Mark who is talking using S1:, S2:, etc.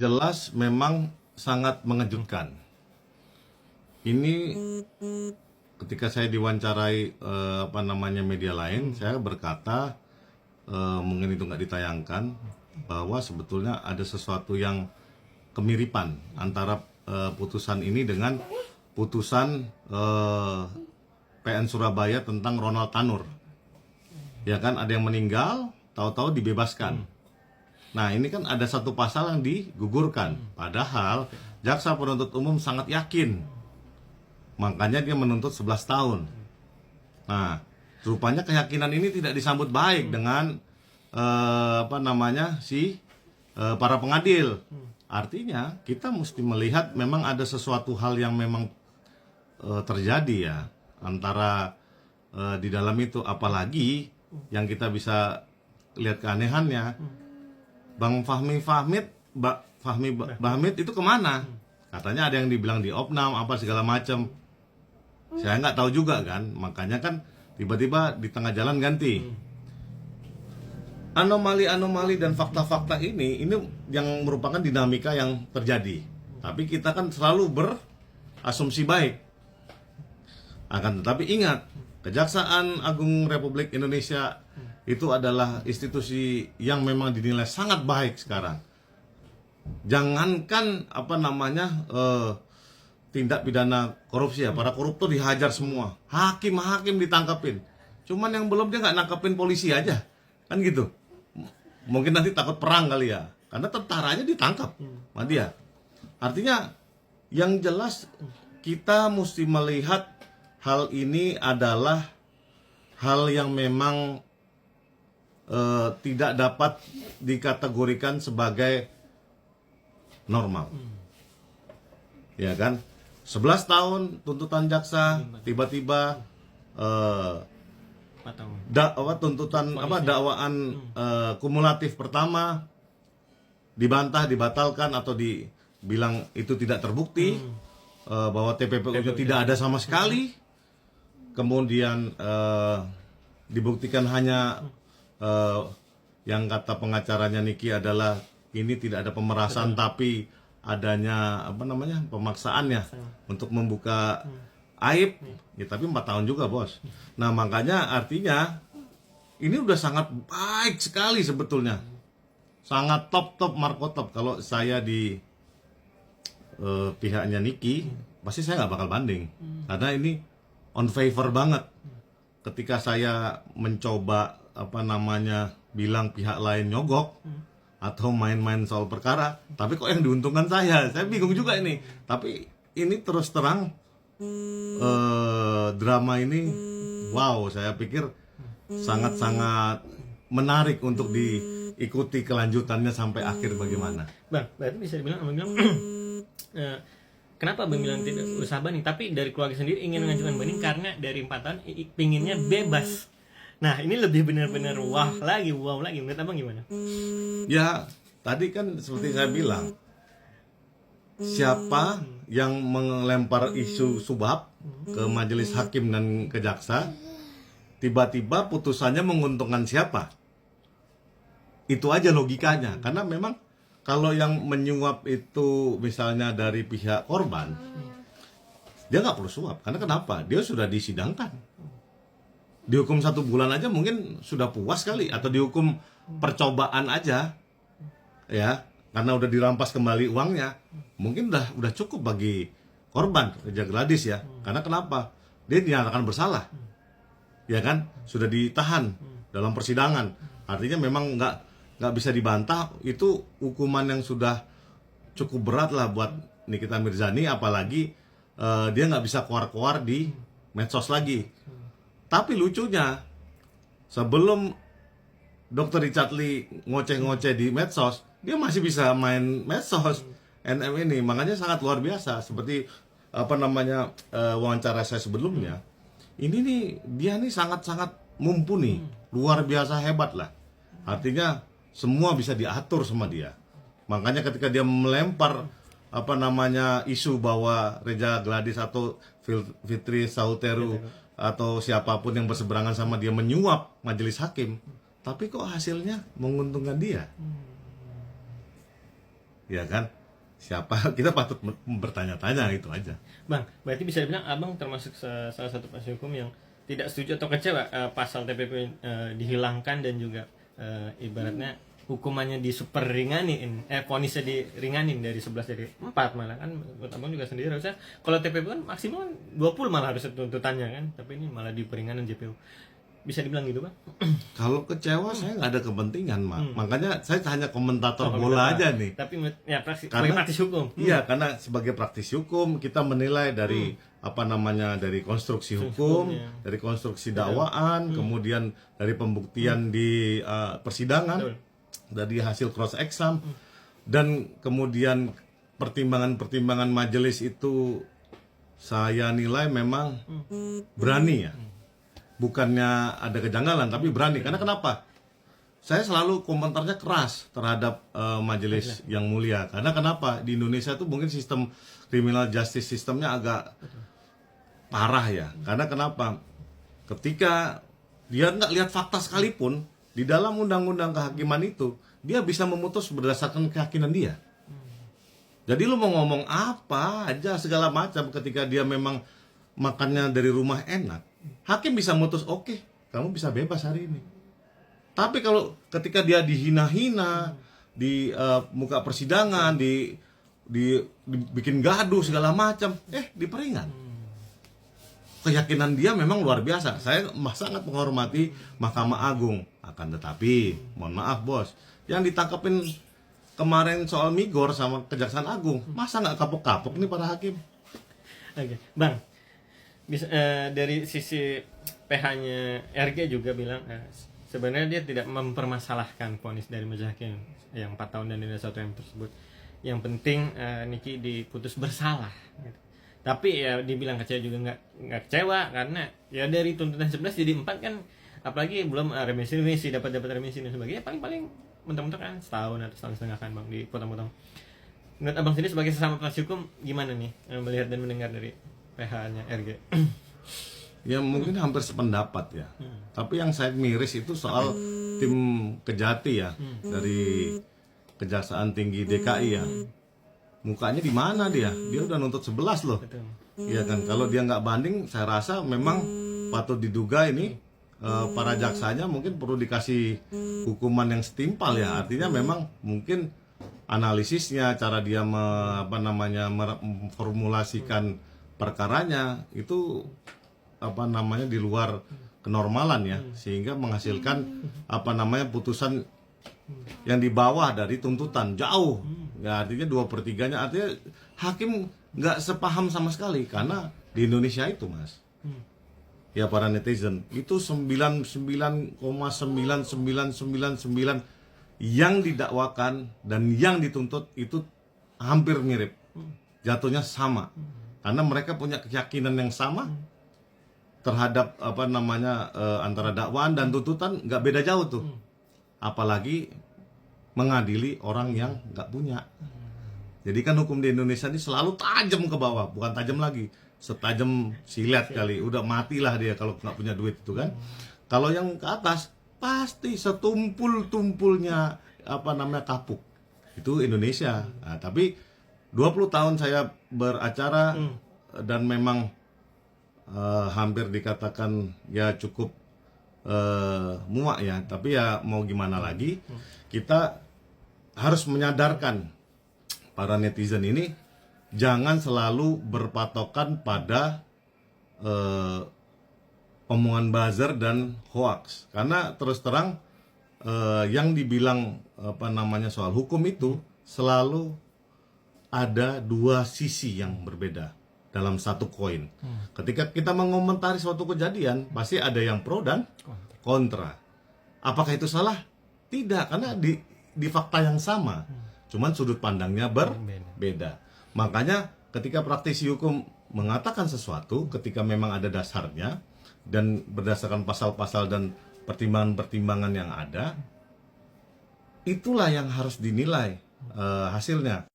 S1: jelas memang sangat mengejutkan. Ini ketika saya diwawancarai media lain, saya berkata mungkin itu nggak ditayangkan bahwa sebetulnya ada sesuatu yang kemiripan antara putusan ini dengan putusan PN Surabaya tentang Ronald Tanur. Ya kan, ada yang meninggal, tahu-tahu dibebaskan. Nah, ini kan ada satu pasal yang digugurkan. Padahal jaksa penuntut umum sangat yakin. Makanya dia menuntut 11 tahun. Nah, rupanya keyakinan ini tidak disambut baik dengan para pengadil. Artinya kita mesti melihat memang ada sesuatu hal yang memang terjadi ya antara di dalam itu, apalagi yang kita bisa lihat keanehannya. Bang Fahmi Bahmid itu kemana? Katanya ada yang dibilang di Opnam apa segala macam. Saya nggak tahu juga kan, makanya kan tiba-tiba di tengah jalan ganti. Anomali-anomali dan fakta-fakta ini yang merupakan dinamika yang terjadi. Tapi kita kan selalu berasumsi baik. Akan tetapi ingat, Kejaksaan Agung Republik Indonesia itu adalah institusi yang memang dinilai sangat baik sekarang. Jangankan tindak pidana korupsi ya, para koruptor dihajar semua, hakim ditangkapin. Cuman yang belum dia nggak nangkepin polisi aja, kan gitu. Mungkin nanti takut perang kali ya, karena tentaranya ditangkap sama dia. Artinya yang jelas kita mesti melihat hal ini adalah hal yang memang tidak dapat dikategorikan sebagai normal. Ya kan? 11 tahun tuntutan jaksa, tiba-tiba dakwaan kumulatif pertama dibantah, dibatalkan atau dibilang itu tidak terbukti, bahwa TPPU-nya tidak ada sama sekali. Kemudian dibuktikan hanya yang kata pengacaranya Niki adalah ini tidak ada pemerasan, tapi adanya pemaksaannya untuk membuka aib. Ya, tapi 4 tahun juga, Bos. Nah, makanya artinya ini udah sangat baik sekali sebetulnya. Sangat top markotop. Kalau saya di pihaknya Niki, pasti saya nggak bakal banding. Karena ini on favor banget. Ketika saya mencoba bilang pihak lain nyogok atau main-main soal perkara, tapi kok yang diuntungkan saya bingung juga ini. Tapi ini terus terang drama ini, wow, saya pikir sangat-sangat menarik untuk diikuti kelanjutannya sampai akhir bagaimana.
S2: Bang, berarti bisa dibilang kenapa Bang bilang tidak usah banding, tapi dari keluarga sendiri ingin mengajukan banding karena dari 4 tahun pinginnya bebas. Nah, ini lebih benar-benar wow lagi. Menurut Abang gimana?
S1: Ya, tadi kan seperti saya bilang, siapa yang melempar isu subab ke majelis hakim dan ke jaksa, tiba-tiba putusannya menguntungkan siapa? Itu aja logikanya. Karena memang kalau yang menyuap itu misalnya dari pihak korban, dia nggak perlu suap. Karena kenapa? Dia sudah disidangkan. Dihukum 1 bulan aja mungkin sudah puas kali, atau dihukum percobaan aja, ya, karena udah dirampas kembali uangnya, mungkin udah cukup bagi korban Reja Gladys ya. Karena kenapa? Dia dinyatakan bersalah, ya kan, sudah ditahan dalam persidangan. Artinya memang nggak bisa dibantah, itu hukuman yang sudah cukup berat lah buat Nikita Mirzani, apalagi dia nggak bisa keluar di medsos lagi. Tapi lucunya, sebelum Dr. Richard Lee ngoceh-ngoceh di medsos, dia masih bisa main medsos NM ini. Makanya sangat luar biasa. Seperti wawancara saya sebelumnya, ini nih dia nih sangat-sangat mumpuni, luar biasa hebat lah. Artinya semua bisa diatur sama dia. Makanya ketika dia melempar isu bahwa Reja Gladys atau Fitri Sauteru atau siapapun yang berseberangan sama dia menyuap majelis hakim, tapi kok hasilnya menguntungkan dia. ya kan? Siapa kita patut bertanya-tanya, itu aja.
S2: Bang, berarti bisa dibilang abang termasuk salah satu penasihat hukum yang tidak setuju atau kecewa pasal TPP dihilangkan dan juga ibaratnya hukumannya disuper ringanin, vonisnya diringanin dari 11 jadi 4 malah kan. Menurut abang juga sendiri harusnya kalau TPP kan maksimal 20 malah harusnya tuntutannya kan, tapi ini malah diperinganan JPU. Bisa dibilang gitu, Bang?
S1: Kalau kecewa saya nggak ada kepentingan, makanya saya hanya komentator bola aja nih.
S2: Tapi ya sebagai praktis hukum.
S1: Iya, karena sebagai praktisi hukum kita menilai dari dari konstruksi hukum, dari konstruksi dakwaan, kemudian dari pembuktian di persidangan,
S2: Betul.
S1: dari hasil cross exam, dan kemudian pertimbangan-pertimbangan majelis itu saya nilai memang berani ya. Bukannya ada kejanggalan, tapi berani. Karena kenapa? Saya selalu komentarnya keras terhadap majelis yang mulia. Karena kenapa? Di Indonesia itu mungkin sistem criminal justice sistemnya agak parah ya. Karena kenapa? Ketika dia nggak lihat fakta sekalipun, di dalam undang-undang kehakiman itu, dia bisa memutus berdasarkan keyakinan dia. Jadi lu mau ngomong apa aja segala macam, ketika dia memang makannya dari rumah enak, hakim bisa mutus, oke, kamu bisa bebas hari ini. Tapi kalau ketika dia dihina-hina di muka persidangan, dibikin gaduh segala macam, diperingat. Keyakinan dia memang luar biasa. Saya sangat menghormati Mahkamah Agung. Akan tetapi, mohon maaf bos, yang ditangkapin kemarin soal Migor sama Kejaksaan Agung, masa nggak kapok-kapok nih para hakim?
S2: Oke, Bang. Bisa, dari sisi PH-nya RG juga bilang sebenarnya dia tidak mempermasalahkan vonis dari majelis hakim yang 4 tahun dan denda 1 M tersebut. Yang penting Niki diputus bersalah. Gitu. Tapi ya dibilang kecewa juga nggak kecewa karena ya dari tuntutan 11 jadi 4 kan, apalagi belum remisi dapat remisi dan sebagainya, paling mentok-mentok kan setahun atau setahun setengah kan Bang, dipotong-potong. Menurut abang sendiri sebagai sesama penasihat hukum gimana nih melihat dan mendengar dari PH-nya RG?
S1: Ya mungkin hampir sependapat ya. Tapi yang saya miris itu soal tim Kejati ya, dari Kejaksaan Tinggi DKI ya. Mukanya di mana dia? Dia udah nuntut 11 loh.
S2: Betul.
S1: Iya kan, kalau dia nggak banding, saya rasa memang patut diduga ini para jaksanya mungkin perlu dikasih hukuman yang setimpal ya. Artinya memang mungkin analisisnya, cara dia memformulasikan perkaranya itu di luar kenormalan ya, sehingga menghasilkan putusan yang di bawah dari tuntutan jauh ya. Artinya 2/3-nya, artinya hakim nggak sepaham sama sekali. Karena di Indonesia itu mas, ya para netizen itu 99,9999 yang didakwakan dan yang dituntut itu hampir mirip, jatuhnya sama. Karena mereka punya keyakinan yang sama terhadap antara dakwaan dan tuntutan, nggak beda jauh tuh. Apalagi mengadili orang yang nggak punya. Jadi kan hukum di Indonesia ini selalu tajam ke bawah, bukan tajam lagi, setajam silet kali. Udah matilah dia kalau nggak punya duit itu kan. Kalau yang ke atas pasti setumpul-tumpulnya kapuk. Itu Indonesia. Nah, tapi 20 tahun saya beracara dan memang hampir dikatakan ya cukup muak ya. Tapi ya mau gimana lagi, kita harus menyadarkan para netizen ini jangan selalu berpatokan pada omongan buzzer dan hoax. Karena terus terang yang dibilang soal hukum itu selalu ada dua sisi yang berbeda dalam satu koin. Ketika kita mengomentari suatu kejadian, pasti ada yang pro dan kontra. Apakah itu salah? Tidak, karena di fakta yang sama. Cuman sudut pandangnya berbeda. Makanya ketika praktisi hukum mengatakan sesuatu, ketika memang ada dasarnya dan berdasarkan pasal-pasal dan pertimbangan-pertimbangan yang ada, itulah yang harus dinilai hasilnya.